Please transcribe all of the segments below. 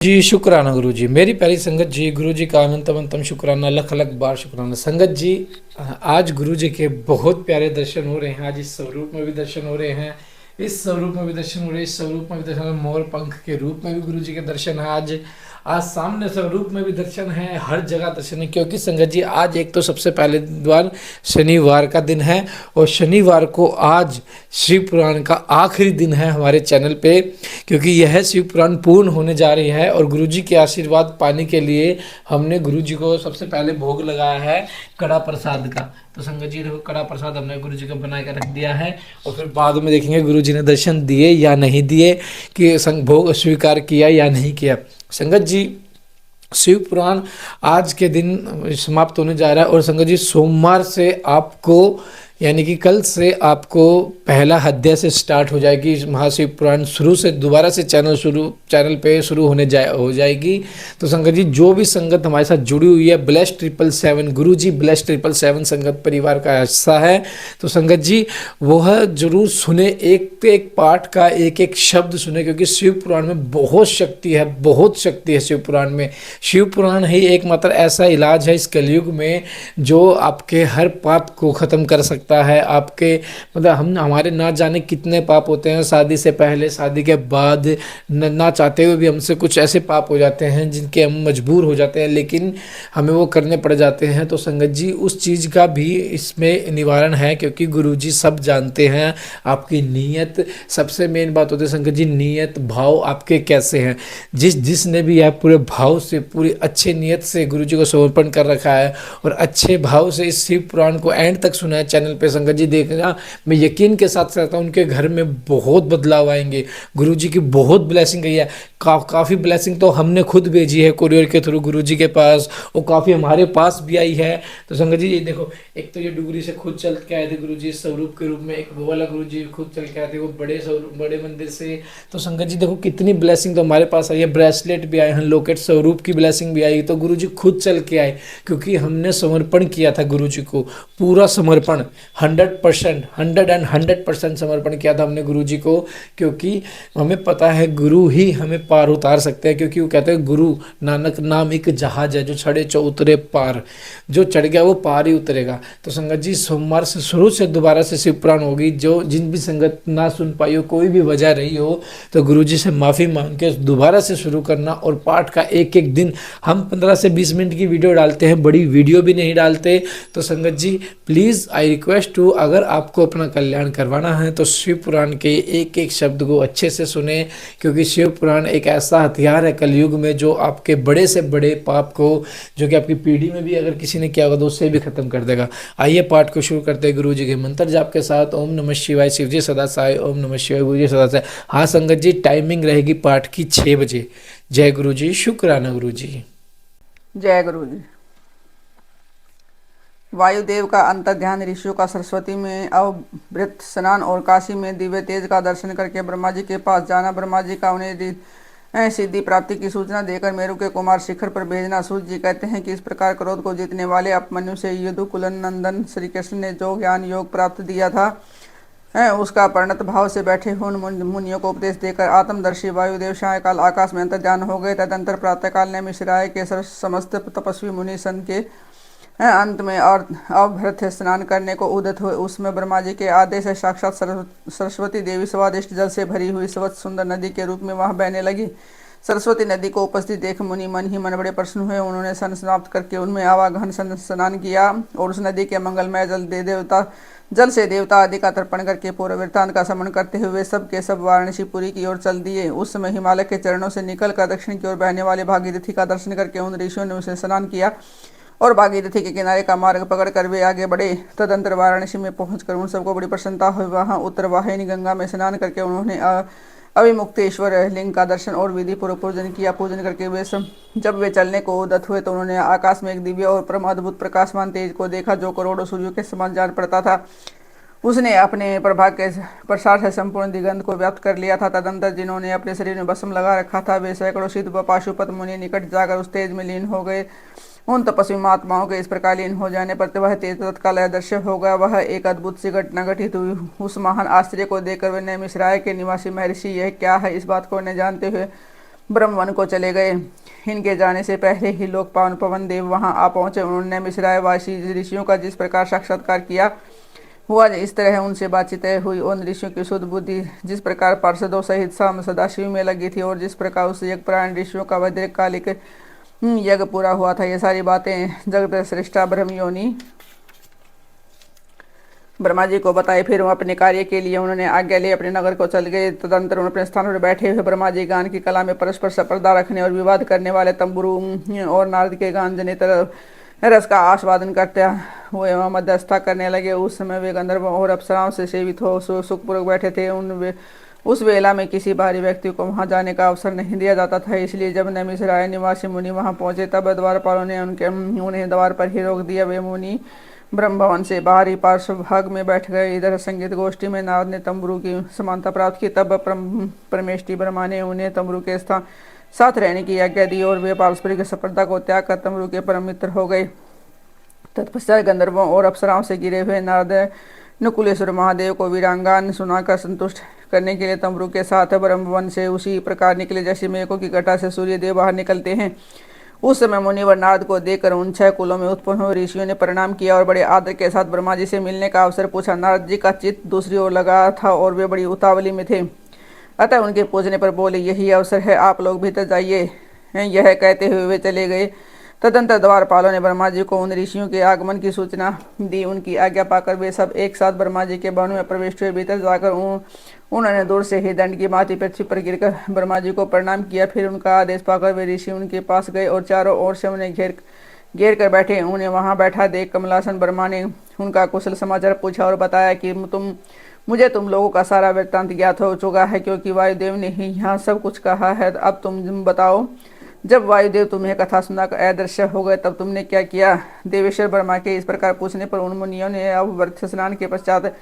जी शुक्राना गुरु जी। मेरी प्यारी संगत जी, गुरु जी का अनंतम अनंतम शुक्राना, लख लख बार शुक्राना। संगत जी, आज गुरु जी के बहुत प्यारे दर्शन हो रहे हैं। आज इस स्वरूप में भी दर्शन हो रहे हैं, इस स्वरूप में भी दर्शन हो रहे हैं, इस स्वरूप में भी दर्शन हो रहे हैं। मोर पंख के रूप में भी गुरु जी के दर्शन है। आज आज सामने स्वरूप में भी दर्शन है, हर जगह दर्शन है। क्योंकि संगत जी, आज एक तो सबसे पहले द्वार शनिवार का दिन है, और शनिवार को आज शिव पुराण का आखिरी दिन है हमारे चैनल पे। क्योंकि यह शिव पुराण पूर्ण होने जा रही है, और गुरुजी के आशीर्वाद पाने के लिए हमने गुरुजी को सबसे पहले भोग लगाया है कड़ा प्रसाद का। तो संगत जी देखो, कड़ा प्रसाद हमने गुरुजी का बना के रख दिया है, और फिर बाद में देखेंगे गुरुजी ने दर्शन दिए या नहीं दिए, कि भोग स्वीकार किया या नहीं किया। संगत जी, शिव पुराण आज के दिन समाप्त होने जा रहा है। और संगत जी, सोमवार से आपको, यानी कि कल से आपको पहला अध्याय से स्टार्ट हो जाएगी महाशिव पुराण। शुरू से दोबारा से चैनल पे शुरू हो जाएगी। तो संगत जी, जो भी संगत हमारे साथ जुड़ी हुई है, ब्लेस 777 गुरु जी, ब्लेस 777 संगत परिवार का हिस्सा है, तो संगत जी वह जरूर सुने, एक एक पाठ का एक एक शब्द सुने। क्योंकि शिव पुराण में बहुत शक्ति है, बहुत शक्ति है शिव पुराण में। शिव पुराण ही एकमात्र ऐसा इलाज है इस कलयुग में जो आपके हर पाप को ख़त्म कर सकता है। आपके मतलब हम हमारे ना जाने कितने पाप होते हैं, शादी से पहले, शादी के बाद, ना चाहते हुए भी हमसे कुछ ऐसे पाप हो जाते हैं जिनके हम मजबूर हो जाते हैं, लेकिन हमें वो करने पड़ जाते हैं। तो संगत जी, उस चीज़ का भी इसमें निवारण है, क्योंकि गुरुजी सब जानते हैं आपकी नीयत। सबसे मेन बात होती है संगत जी, नीयत, भाव आपके कैसे हैं। जिसने भी यह पूरे भाव से, पूरी अच्छे नीयत से गुरुजी को समर्पण कर रखा है, और अच्छे भाव से इस शिव पुराण को एंड तक सुना है चैनल पे, संगत जी देखना, मैं यकीन के साथ कहता हूँ उनके घर में बहुत बदलाव आएंगे। गुरुजी की बहुत ब्लेसिंग गई है। काफ़ी ब्लेसिंग तो हमने खुद भेजी है कुरियर के थ्रू गुरुजी के पास, और काफ़ी हमारे पास भी आई है। तो संगत जी ये देखो, एक तो ये डुगरी से खुद चल के आए थे गुरुजी स्वरूप के रूप में, एक वो वाला गुरुजी खुद चल के आए थे वो बड़े मंदिर से। तो संगत जी देखो, कितनी ब्लेसिंग तो हमारे पास आई है। ब्रेसलेट भी आए हैं, लोकेट स्वरूप की ब्लेसिंग भी आई। तो गुरुजी खुद चल के आए, क्योंकि हमने समर्पण किया था गुरुजी को, पूरा समर्पण 100%, 100% समर्पण किया था हमने गुरुजी को। क्योंकि हमें पता है गुरु ही हमें पार उतार सकते हैं। क्योंकि वो कहते हैं गुरु नानक नाम एक जहाज है, जो चढ़े चो उतरे पार, जो चढ़ गया वो पार ही उतरेगा। तो संगत जी, सोमवार से शुरू से दोबारा से शिव पुराण होगी। जो जिन भी संगत ना सुन पाई हो, कोई भी वजह रही हो, तो गुरुजी से माफ़ी मांग के दोबारा से शुरू करना। और पाठ का एक एक दिन हम 15 से 20 मिनट की वीडियो डालते हैं, बड़ी वीडियो भी नहीं डालते। तो संगत जी प्लीज़ आई रिक्वेस्ट टू, अगर आपको अपना कल्याण करवाना है तो शिव पुराण के एक एक शब्द को अच्छे से सुने। क्योंकि शिव पुराण एक ऐसा हथियार है कलयुग में, जो आपके बड़े से बड़े पाप को, जो कि आपकी पीढ़ी में भी अगर किसी ने किया होगा तो उससे भी खत्म कर देगा। आइए पाठ को शुरू करते हैं गुरु जी के मंत्र जाप के साथ। ओम नमः शिवाय, शिव जी सदा सहाय। ओम नमः शिवाय, गुरु जी सदा सहाय। हाँ संगत जी, टाइमिंग रहेगी पाठ की 6 बजे। जय गुरु जी, शुक्राना गुरु जी। जय गुरु जी। वायुदेव का अंतर ध्यान, ऋषियों का सरस्वती में अवभृत स्नान और काशी में दिव्य तेज का दर्शन करके ब्रह्मा जी के पास जाना। ब्रह्मा जी का उन्हें सिद्धि प्राप्ति की सूचना देकर मेरु के कुमार शिखर पर भेजना। सूर्य जी कहते हैं कि इस प्रकार क्रोध को जीतने वाले अपमन्यु से यदुकुलन नंदन श्री कृष्ण ने जो ज्ञान योग प्राप्त दिया था, उसका परिणत भाव से बैठे हुए मुनियों को उपदेश देकर आत्मदर्शी वायुदेव सायकाल आकाश में अंतर ध्यान हो गए। तदंतर प्रातःकाल ने मिश्राय के समस्त तपस्वी मुनि सन के अंत में और अवभृत स्नान करने को उद्यत हुए। उसमें ब्रह्मा जी के आदेश से साक्षात सरस्वती देवी स्वादिष्ट जल से भरी हुई स्वच्छ सुंदर नदी के रूप में वहां बहने लगी। सरस्वती नदी को उपस्थित देख मुनि मन ही मन बड़े प्रसन्न हुए। उन्होंने सन समाप्त करके उनमें आवागहन स्नान किया, और उस नदी के मंगलमय जल से देवता आदि का तर्पण करके पूर्व वृत्तांत का स्मरण करते हुए सब के सब वाराणसीपुरी की ओर चल दिए। उस समय हिमालय के चरणों से निकल कर दक्षिण की ओर बहने वाले भागीरथी का दर्शन करके उन ऋषियों ने उसे स्नान किया, और भागीरथी के किनारे का मार्ग पकड़कर वे आगे बढ़े। तदंतर वाराणसी में पहुंचकर उन सबको बड़ी प्रसन्नता हुई। वहां उत्तरवाहिनी गंगा में स्नान करके उन्होंने अविमुक्तेश्वर लिंग का दर्शन और विधि पूर्वक पूजन किया। पूजन करके जब वे चलने को उद्यत हुए तो उन्होंने आकाश में एक दिव्य और परम अद्भुत प्रकाशमान तेज को देखा, जो करोड़ों सूर्यों के समान जान पड़ता था। उसने अपने प्रभा के प्रसार से संपूर्ण दिगंत को व्याप्त कर लिया था। तदंतर जिन्होंने अपने शरीर में भस्म लगा रखा था, वे सैकड़ों सिद्ध व पाशुपत मुनि निकट जाकर उस तेज में लीन हो गए। उन तपस्वी महात्माओं के इस प्रकार लीन हो जाने पर वह तेज तत्काल अदृश्य हो गया। वह एक अद्भुत सी घटना घटित हुई। उस महान आश्चर्य को देखकर वे मिश्राय के निवासी महर्षि यह क्या है, इस बात को न जानते हुए ब्रह्मवन को चले गए। इनके जाने से पहले ही लोग पावन पवन देव वहां आ पहुंचे। उन्होंने मिश्राय वासी ऋषियों का जिस प्रकार साक्षात्कार किया हुआ, इस तरह उनसे बातचीत हुई। उन ऋषियों की शुद्ध बुद्धि जिस प्रकार पार्षदों सहित सदाशिव में लगी थी और जिस प्रकार उस यज्ञपरायण ऋषियों का वैदिक यज्ञ पूरा हुआ था, ये सारी बातें जगत श्रेष्ठा ब्रह्मयोनि ब्रह्मा जी को बताए। फिर वह अपने कार्य के लिए उन्होंने आज्ञा ले अपने नगर को चल गए। तदंतर उन्होंने अपने स्थान पर बैठे हुए ब्रह्मा जी गान की कला में परस्पर स्पर्धा रखने और विवाद करने वाले तंबुरु और नारद के गान जनित रस का आस्वादन करते हुए वह मध्यस्थता करने लगे। उस समय वे गंधर्व और अप्सराओं से सेवित हो सुखपूर्वक बैठे थे। उस वेला में किसी बाहरी व्यक्ति को वहां जाने का अवसर नहीं दिया जाता था। इसलिए जब नैमिषारण्य निवासी मुनि वहां पहुंचे, तब द्वारपालों ने उन्हें द्वार पर ही रोक दिया। वे मुनि ब्रह्म भवन से बाहरी पार्श्व भाग में बैठ गए। इधर संगीत गोष्ठी में नारद ने तंबुरु की समानता प्राप्त की। तब परमेष्टि ब्रह्मा ने उन्हें तंबुरु के साथ रहने की आज्ञा दी और वे पारस्परिक स्पर्धा को त्याग कर तंबुरु के परम मित्र हो गए। तत्पश्चात गंधर्वों और अप्सराओं से गिरे हुए नारद नकुलेश्वर महादेव को वीरांगान सुनाकर संतुष्ट करने के लिए तंबुरु के साथ ब्रह्मवन से उसी प्रकार निकले जैसे मेघों की घटा से सूर्यदेव बाहर निकलते हैं। उस समय मुनिवर नारद को देखकर उन 6 कुलों में उत्पन्न हुए ऋषियों ने प्रणाम किया और बड़े आदर के साथ ब्रह्मा जी से मिलने का अवसर पूछा। नारद जी का चित्त दूसरी ओर लगा था और वे बड़ी उतावली में थे, अतः उनके पूछने पर बोले, यही अवसर है, आप लोग भीतर जाइए। यह कहते हुए वे चले गए। तदंतर द्वारपालों ने ब्रह्मा जी को उन ऋषियों के आगमन की सूचना दी। उनकी आज्ञा पाकर वे सब एक साथ ब्रह्मा जी के भवन में प्रवेश हुए। भीतर जाकर उन्होंने दूर से ही दंड की भांति पृथ्वी पर गिरकर ब्रह्मा जी को प्रणाम किया। फिर उनका आदेश पाकर वे ऋषि उनके पास गए और चारों ओर से उन्हें घेर कर बैठे। उन्हें वहां बैठा देख कमलासन ब्रह्मा ने उनका कुशल समाचार पूछा और बताया कि मुझे तुम लोगों का सारा वृत्तांत ज्ञात हो चुका है, क्योंकि वायुदेव ने ही यहाँ सब कुछ कहा है। अब तुम बताओ, जब वायुदेव तुम्हें कथा सुनाकर अदृश्य हो गए तब तुमने क्या किया? देवेश्वर ब्रह्मा के इस प्रकार पूछने पर उन मुनियों ने अब वर्ष स्नान के पश्चात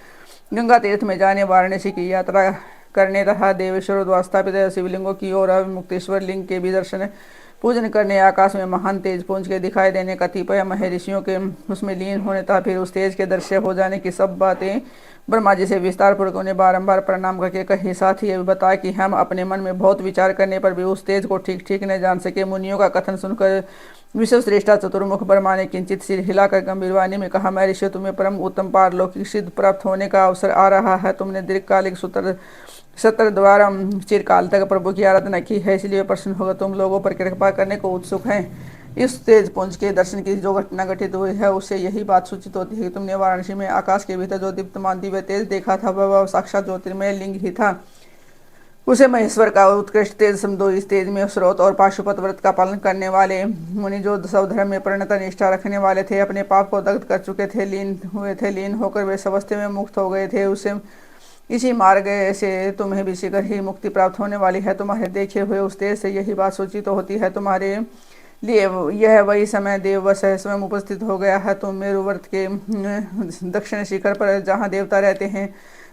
गंगा तीर्थ में जाने वाराणसी की यात्रा करने तथा देवेश्वर द्वारा स्थापित शिवलिंगों की ओर मुक्तेश्वर लिंग के भी दर्शन पूजन करने, आकाश में महान तेज पुंज के दिखाई देने, कतिपय महर्षियों के उसमें लीन होने तथा फिर उस तेज के दृश्य हो जाने की सब बातें ब्रह्मा जी से विस्तार पूर्वक उन्हें बारंबार प्रणाम करके कही। साथ ही ये भी बताया कि हम अपने मन में बहुत विचार करने पर भी उस तेज को ठीक ठीक न जान सके। मुनियों का कथन सुनकर विश्वश्रेष्ठा चतुर्मुख ब्रह्मा ने किंचित सिर हिलाकर गंभीर वाणी में कहा, महर्षि, तुम्हें परम उत्तम पारलौकिक सिद्ध प्राप्त होने का अवसर आ रहा है। तुमने दीर्घकालिक सत्र द्वारा चिरकाल तक प्रभु की आराधना की है, इसलिए प्रसन्न होकर तुम लोगों पर कृपा करने को उत्सुक हैं। इस तेज पुंज के दर्शन की जो घटना घटित हुई है उससे यही बात सूचित होती है कि तुमने वाराणसी में आकाश के भीतर जो दीप्तमान दिव्य तेज देखा था वह साक्षात ज्योतिर्मय लिंग ही था। उसे महेश्वर का उत्कृष्ट तेज समझो। इस तेज में स्रोत और पाशुपत व्रत का पालन करने वाले मुनि जो सब धर्म में परिणत निष्ठा रखने वाले थे, अपने पाप को दग्ध कर चुके थे, लीन होकर वे समस्ते में मुक्त हो गए थे। उसे इसी मार्ग से तुम्हें भी शीघ्र ही मुक्ति प्राप्त होने वाली है। तुम्हारे देखे हुए उस तेज से यही बात सूचित होती है। तुम्हारे लिए यह वही समय देववश स्वयं उपस्थित हो गया है। तुम मेरुव्रत के दक्षिण शिखर पर जहाँ देवता रहते हैं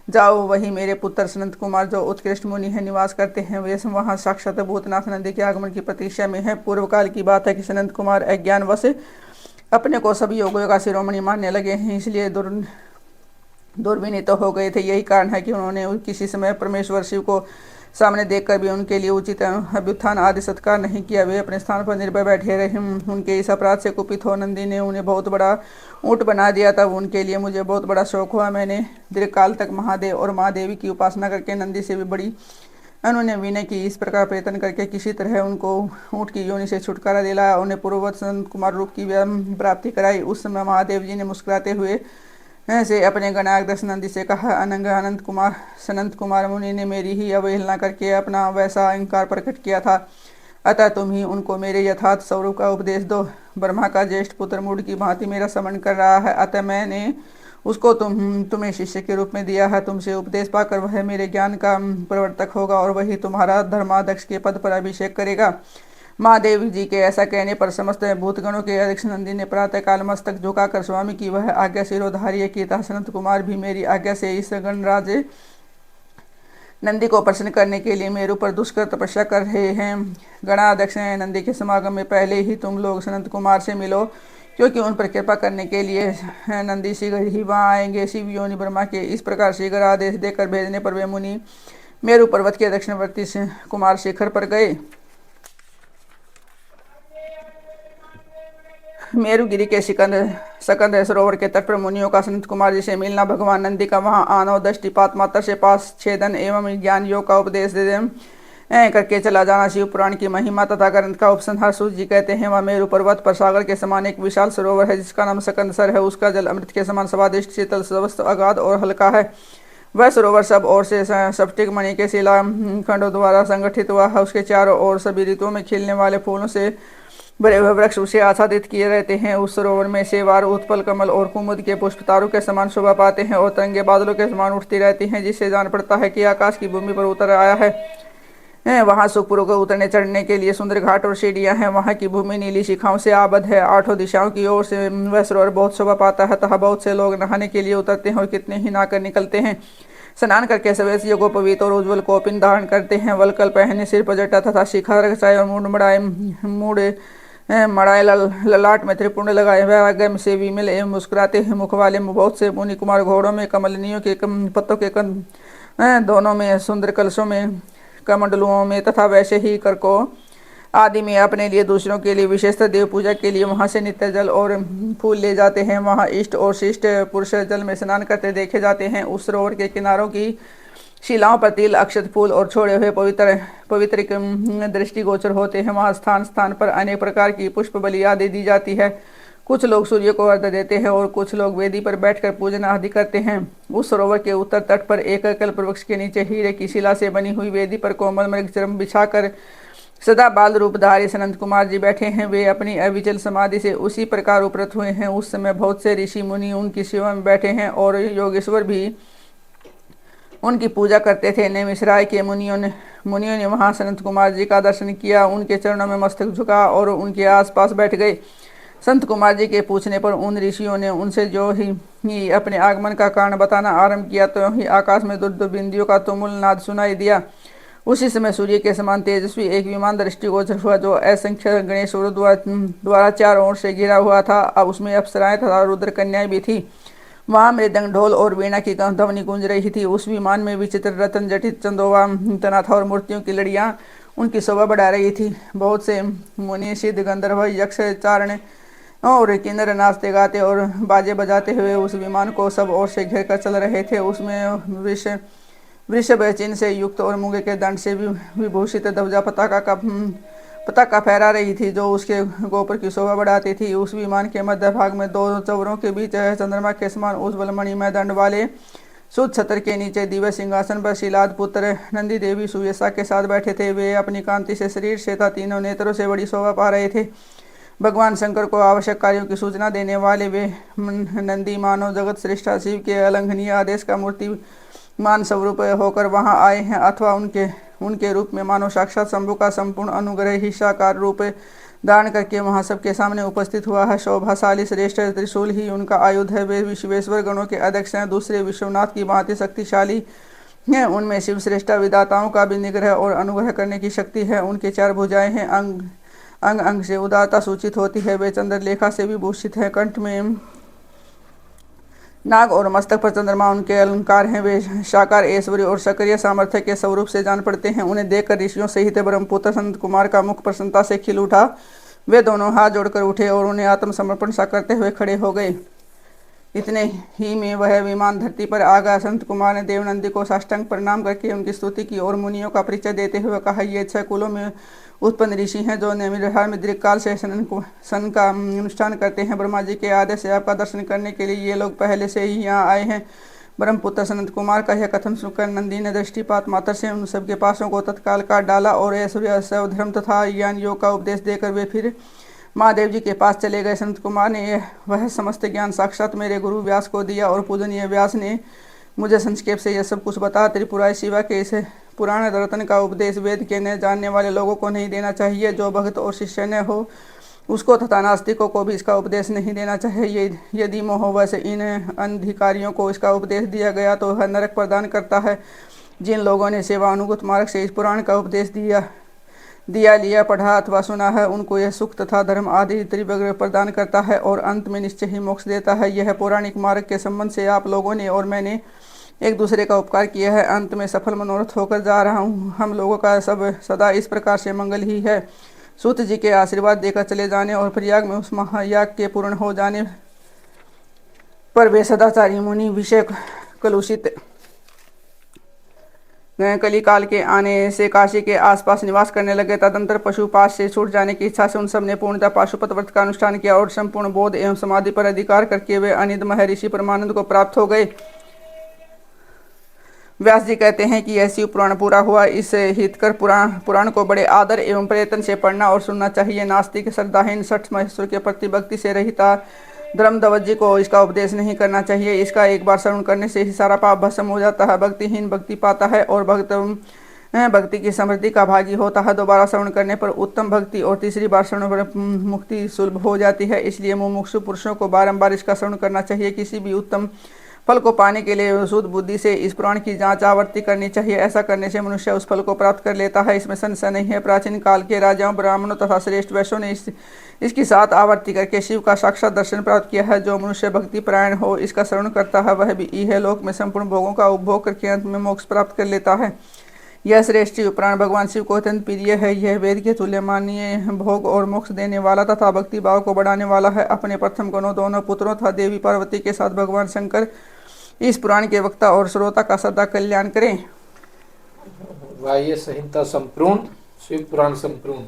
जाओ। वही मेरे पुत्र सनंत कुमार जो उत्कृष्ट मुनि है निवास करते हैं। वे वहाँ साक्षात भूतनाथ नंदी के आगमन की प्रतीक्षा में है। पूर्व काल की बात है कि सनंत कुमार अज्ञानवश अपने को सभी योगियों का शिरोमणि मानने लगे हैं, इसलिए दुर्विनीत हो गए थे। यही कारण है कि उन्होंने किसी समय परमेश्वर शिव को सामने देखकर भी उनके लिए उचित अभ्युत्थान आदि सत्कार नहीं किया। वे अपने स्थान पर निर्भय बैठे रहे। उनके इस अपराध से कुपित हो नंदी ने उन्हें बहुत बड़ा ऊँट बना दिया। तब उनके लिए मुझे बहुत बड़ा शौक हुआ। मैंने दीर्घकाल तक महादेव और महादेवी की उपासना करके नंदी से भी बड़ी उन्होंने विनय की। इस प्रकार प्रयत्न करके किसी तरह उनको ऊँट की योनि से छुटकारा दिलाया। उन्हें पूर्ववत संत कुमार रूप की प्राप्ति कराई। उस समय महादेव जी ने मुस्कुराते हुए से अपने गणाध्यक्ष नंदी से कहा, अनंग अनंत कुमार सनंत कुमार मुनि ने मेरी ही अवहेलना करके अपना वैसा अहंकार प्रकट किया था, अतः तुम ही उनको मेरे यथार्थ स्वरूप का उपदेश दो। ब्रह्मा का ज्येष्ठ पुत्र मूड की भांति मेरा समन कर रहा है, अतः मैंने उसको तुम्हें शिष्य के रूप में दिया है। तुमसे उपदेश पाकर वह मेरे ज्ञान का प्रवर्तक होगा और वही तुम्हारा धर्माध्यक्ष के पद पर अभिषेक करेगा। महादेव जी के ऐसा कहने पर समस्त भूतगणों के अध्यक्ष नंदी ने प्रातः काल मस्तक झुकाकर स्वामी की वह आज्ञा शिरोधार्य की। तथा सनत कुमार भी मेरी आज्ञा से इस गणराज नंदी को प्रसन्न करने के लिए मेरे ऊपर दुष्कर तपस्या कर रहे हैं। गणाध्यक्ष नंदी के समागम में पहले ही तुम लोग सनत कुमार से मिलो, क्योंकि उन पर कृपा करने के लिए नंदी शीघ्र ही वहाँ आएंगे। शिव योनि ब्रह्मा के इस प्रकार शीघ्र आदेश देकर भेजने पर वे मुनि मेरु पर्वत के दक्षिणवर्ती कुमार शिखर पर गए। मेरुगिरी के सकंद सरोवर के तट पर मुनियों का संत कुमार जी से मिलना, भगवान नंदी का वहां आना और दृष्टिपात मात्र से पास छेदन एवं ज्ञान योग का उपदेश दे करके चला जाना शिव पुराण की महिमा तथा ग्रंथ का उपसंहार। सूत जी कहते हैं, वह मेरु पर्वत पर सागर के समान एक विशाल सरोवर है जिसका नाम सकंदसर है। उसका जल अमृत के समान स्वादिष्ट, शीतल, स्वस्थ, अगाध और हल्का है। वह सरोवर सब ओर से स्फटिक मणि के शिला खंडों द्वारा संगठित हुआ है। उसके चारों ओर सभी ऋतुओं में खिलने वाले फूलों से बड़े हुए वृक्ष उसे आच्छादित किए रहते हैं। उस सरोवर में सेवार, उत्पल कमल और कुमुद के पुष्प तारों के समान शोभा पाते हैं और तरंगे बादलों के समान उठती रहती हैं, जिससे जान पड़ता है कि आकाश की भूमि पर उतर आया है। वहाँ सुखपुरों को उतरने चढ़ने के लिए सुंदर घाट और सीढ़ियाँ हैं। वहाँ की भूमि नीली शिखाओं से आबद्ध है। आठों दिशाओं की ओर से वह सरोवर बहुत शोभा पाता है, तथा बहुत से लोग नहाने के लिए उतरते हैं और कितने ही नहाकर निकलते हैं। स्नान करके सवेरे से को पवित्र और उज्ज्वल कौपिन धारण करते हैं। वलकल पहने, सिर पर जटा तथा शिखा रचाए और मड़ाए ललाट में त्रिपुंड लगाए हुए आगम से विमल एवं मुस्कुराते हैं मुख वाले बहुत से मुनि कुमार घोड़ों में, कमलनियों के पत्तों के दोनों में, सुंदर कलशों में, कमंडलुओं में तथा वैसे ही करको आदि में अपने लिए, दूसरों के लिए, विशेषतः देव पूजा के लिए वहां से नित्य जल और फूल ले जाते हैं। वहां इष्ट और शिष्ट पुरुष जल में स्नान करते देखे जाते हैं। उस सरोवर के किनारों की शिलाओं पर तिल, अक्षत, फूल और छोड़े हुए पवित्र दृष्टिगोचर होते हैं। वहां स्थान स्थान पर अनेक प्रकार की पुष्प बलि आदि दी जाती है। कुछ लोग सूर्य को अर्घ्य देते हैं और कुछ लोग वेदी पर बैठकर पूजन आदि करते हैं। उस सरोवर के उत्तर तट पर एक कल्पवृक्ष के नीचे हीरे की शिला से बनी हुई वेदी पर कोमल मृगचर्म बिछाकर सदा बाल रूपधारी सनंत कुमार जी बैठे हैं। वे अपनी अविचल समाधि से उसी प्रकार उपरत हुए हैं। उस समय बहुत से ऋषि मुनि उनकी सेवा में बैठे हैं और योगेश्वर भी उनकी पूजा करते थे। नैमिषारण्य के मुनियों ने वहां सनंत कुमार जी का दर्शन किया, उनके चरणों में मस्तक झुका और उनके आसपास बैठ गए। संत कुमार जी के पूछने पर उन ऋषियों ने उनसे जो ही अपने आगमन का कारण बताना आरंभ किया, तो ही आकाश में दुर्द बिंदियों का तुमुल नाद सुनाई दिया। उसी समय सूर्य के समान तेजस्वी एक विमान दृष्टिगोचर हुआ, जो असंख्य गणेशों द्वारा चारों ओर से घिरा हुआ था। अब उसमें अप्सराएं तथा रुद्र कन्याएं भी थी। वहां मृदंग, ढोल और वीणा की ध्वनि गूंज रही थी। उस विमान में विचित्र रतन जटित चंदोवा तना था और मूर्तियों की लड़ियां उनकी शोभा बढ़ा रही थी। बहुत से मुनि, सिद्ध, गंधर्व, यक्ष, चारण और किन्नर नाचते गाते और बाजे बजाते हुए उस विमान को सब ओर से घेर कर चल रहे थे। उसमें वृषभ चिन्ह से युक्त और मूंगे के दंड से विभूषित ध्वजा पताका फहरा रही थी, जो उसके गोपुर की शोभा बढ़ाती थी। उस विमान के मध्य भाग में दो चौरों के बीच चंद्रमा के समान उज्ज्वल मणिमय दंड वाले शुद्ध छत्र के नीचे दिव्य सिंहासन पर शीलाद पुत्र नंदी देवी सुयसा के साथ बैठे थे। वे अपनी कांति से शरीर से तथा तीनों नेत्रों से बड़ी शोभा पा रहे थे। भगवान शंकर को आवश्यक कार्यों की सूचना देने वाले वे नंदी मानव जगत श्रेष्ठा शिव के अलंघनीय आदेश का मूर्तिमान स्वरूप होकर वहां आए हैं, अथवा उनके रूप में मानव साक्षात शंभु का संपूर्ण अनुग्रह ही साकार रूप धारण करके वहां सबके सामने उपस्थित हुआ है। शोभाशाली श्रेष्ठ त्रिशूल ही उनका आयुध है। वे विश्वेश्वर गणों के अध्यक्ष हैं। दूसरे विश्वनाथ की भांति शक्तिशाली हैं। उनमें शिव श्रेष्ठा विधाताओं का भी निग्रह और अनुग्रह करने की शक्ति है। उनके चार भुजाएं हैं। अंग अंग से उदारता सूचित होती है। वे चंद्रलेखा से भी भूषित है। कंठ में नाग और मस्तक पर चंद्रमा उनके अलंकार हैं। वे साकार ऐश्वर्य और सक्रिय सामर्थ्य के स्वरूप से जान पड़ते हैं। उन्हें देखकर ऋषियों सहित ब्रह्मपुत्र संत कुमार का मुख प्रसन्नता से खिल उठा। वे दोनों हाथ जोड़कर उठे और उन्हें आत्मसमर्पण सा करते हुए खड़े हो गए। इतने ही में वह विमान धरती पर आ गया। संत कुमार ने देवनंदी को साष्टांग प्रणाम करके उनकी स्तुति की और मुनियों का परिचय देते हुए कहा, ये 6 कुलों में उत्पन्न ऋषि हैं, जो निमिद्रिक काल से सन का अनुष्ठान करते हैं। ब्रह्मा जी के आदेश से आपका दर्शन करने के लिए ये लोग पहले से ही यहाँ आए हैं। ब्रह्मपुत्र सनत कुमार का यह कथन सुनकर नंदी ने दृष्टिपात मात्र से उन सबके पासों को तत्काल काट डाला और ऐश्वर्य, धर्म तथा ज्ञान योग का उपदेश देकर वे फिर महादेव जी के पास चले गए। संत कुमार ने वह समस्त ज्ञान साक्षात मेरे गुरु व्यास को दिया और पूजनीय व्यास ने मुझे संक्षेप से यह सब कुछ बता त्रिपुरारी शिवा के इस पुराण रत्न का उपदेश वेद के न जानने वाले लोगों को नहीं देना चाहिए। जो भक्त और शिष्य न हो उसको तथा नास्तिकों को भी इसका उपदेश नहीं देना चाहिए। यदि मोहवश इन अधिकारियों को इसका उपदेश दिया गया तो वह नरक प्रदान करता है। जिन लोगों ने सेवानुगत मार्ग से इस पुराण का उपदेश लिया पढ़ा अथवा सुना है, उनको यह सुख तथा धर्म आदि त्रिवग्र प्रदान करता है और अंत में निश्चय ही मोक्ष देता है। यह पौराणिक मार्ग के संबंध से आप लोगों ने और मैंने एक दूसरे का उपकार किया है। अंत में सफल मनोरथ होकर जा रहा हूँ। हम लोगों का सब सदा इस प्रकार से मंगल ही है। सूत जी के आशीर्वाद देकर चले जाने और प्रयाग में उस महायाग के पूर्ण हो जाने पर वे सदाचारी मुनि विषय कलुषित कली काल के आने से काशी के आसपास निवास करने लगे। तदंतर पशुपात से छूट जाने की इच्छा से उन सब ने पूर्णतः पाशुपत व्रत का अनुष्ठान किया और संपूर्ण बोध एवं समाधि पर अधिकार करके वे अनिद महर्षि परमानंद को प्राप्त हो गए। व्यास जी कहते हैं कि यह शिव पुराण पूरा हुआ। इस हितकर पुराण को बड़े आदर एवं प्रयत्न से पढ़ना और सुनना चाहिए। नास्तिक श्रद्धाहीन सठ महेश्वर के प्रति भक्ति से रहिता धर्मध्वज जी को इसका उपदेश नहीं करना चाहिए। इसका एक बार श्रवण करने से ही सारा पाप भस्म हो जाता है। भक्तिहीन भक्ति पाता है और भक्ति की समृद्धि का भागी होता है। दोबारा श्रवण करने पर उत्तम भक्ति और तीसरी बार श्रवण पर मुक्ति सुलभ हो जाती है। इसलिए मुमुक्षु पुरुषों को बारंबार इसका श्रवण करना चाहिए। किसी भी उत्तम फल को पाने के लिए शुद्ध बुद्धि से इस पुराण की जांच आवर्ती करनी चाहिए। ऐसा करने से मनुष्य उस फल को प्राप्त कर लेता है, इसमें संशय नहीं है। प्राचीन काल के राजाओं, ब्राह्मणों तथा श्रेष्ठ वैश्यों ने इसकी साथ आवर्ती करके शिव का साक्षात दर्शन प्राप्त किया है। जो मनुष्य भक्ति परायण हो, इसका श्रवण करता है, वह भी इह लोक में संपूर्ण भोगों का उपभोग करके अंत में मोक्ष प्राप्त कर लेता है। यह श्रेष्ठ शिव पुराण भगवान शिव को अत्यंत प्रिय है। यह वेद के तुल्य माननीय भोग और मोक्ष देने वाला तथा भक्ति भाव को बढ़ाने वाला है। अपने प्रथम गणों दोनों पुत्रों तथा देवी पार्वती के साथ भगवान शंकर इस पुराण के वक्ता और श्रोता का सदा कल्याण करें। वाह्य संहिता संपूर्ण, शिव पुराण संपूर्ण।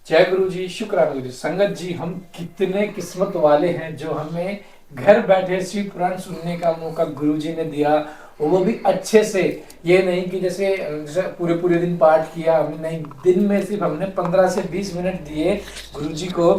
जय गुरु जी, शुक्राना गुरु जी। संगत जी, हम कितने किस्मत वाले हैं जो हमें घर बैठे शिव पुराण सुनने का मौका गुरु जी ने दिया, और वो भी अच्छे से। ये नहीं कि जैसे पूरे दिन पाठ किया हमने, नहीं, दिन में सिर्फ हमने 15 से 20 मिनट दिए गुरु जी को,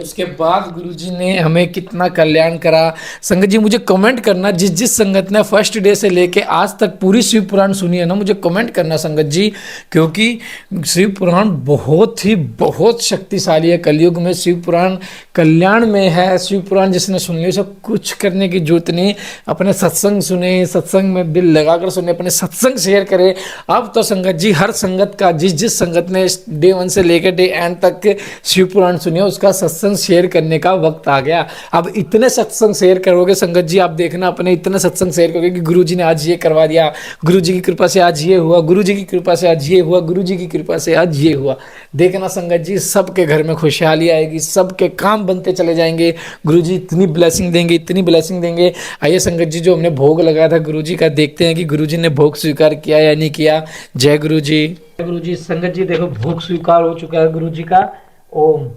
उसके बाद गुरुजी ने हमें कितना कल्याण करा। संगत जी, मुझे कमेंट करना, जिस संगत ने फर्स्ट डे से लेके आज तक पूरी शिव पुराण सुनी है ना, मुझे कमेंट करना संगत जी, क्योंकि शिव पुराण बहुत शक्तिशाली है। कलयुग में शिव पुराण कल्याण में है। शिव पुराण जिसने सुन लिया उसे कुछ करने की जरूरत नहीं। अपने सत्संग सुने, सत्संग में दिल लगाकर सुने, अपने सत्संग शेयर करें। अब तो संगत जी, हर संगत का जिस संगत ने डे 1 से लेकर डे एंड तक शिव पुराण सुनिया, उसका सत्संग शेयर करने का वक्त आ गया। अब इतने सत्संग शेयर करोगे संगत जी, आप देखना, अपने इतने सत्संग शेयर करोगे कि गुरुजी ने आज ये करवा दिया, गुरुजी की कृपा से आज ये हुआ, गुरुजी की कृपा से आज ये हुआ, गुरुजी की कृपा से आज ये हुआ। देखना संगत जी, सबके घर में खुशहाली आएगी, सबके काम बनते चले जाएंगे। गुरुजी इतनी ब्लेसिंग देंगे, इतनी ब्लेसिंग देंगे। आइए संगत जी, जो हमने भोग लगाया था गुरुजी का, देखते हैं कि गुरुजी ने भोग स्वीकार किया या नहीं किया। जय गुरुजी। गुरुजी, संगत जी देखो, भोग स्वीकार हो चुका है गुरुजी का। ओम।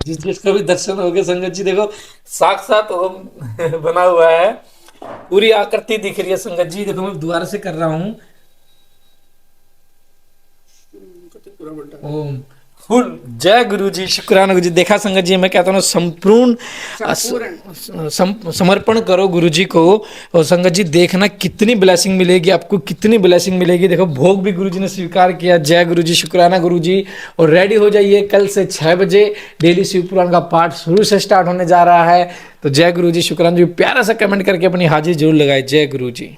जिसका भी दर्शन हो गया संगत जी, देखो साक्षात ओम बना हुआ है, पूरी आकृति दिख रही है संगत जी। देखो मैं दोबारा से कर रहा हूँ, ओम फुल। जय गुरु जी, शुक्राना गुरु जी। देखा संगत जी, मैं कहता हूँ संपूर्ण समर्पण करो गुरु जी को, और संगत जी देखना कितनी ब्लेसिंग मिलेगी आपको, कितनी ब्लेसिंग मिलेगी। देखो भोग भी गुरु जी ने स्वीकार किया। जय गुरु जी, शुक्राना गुरु जी। और रेडी हो जाइए, कल से 6 बजे डेली शिव पुराण का पाठ शुरू से स्टार्ट होने जा रहा है। तो जय गुरु जी, शुक्राना जी। प्यारा सा कमेंट करके अपनी हाजिरी जरूर लगाए। जय गुरु जी।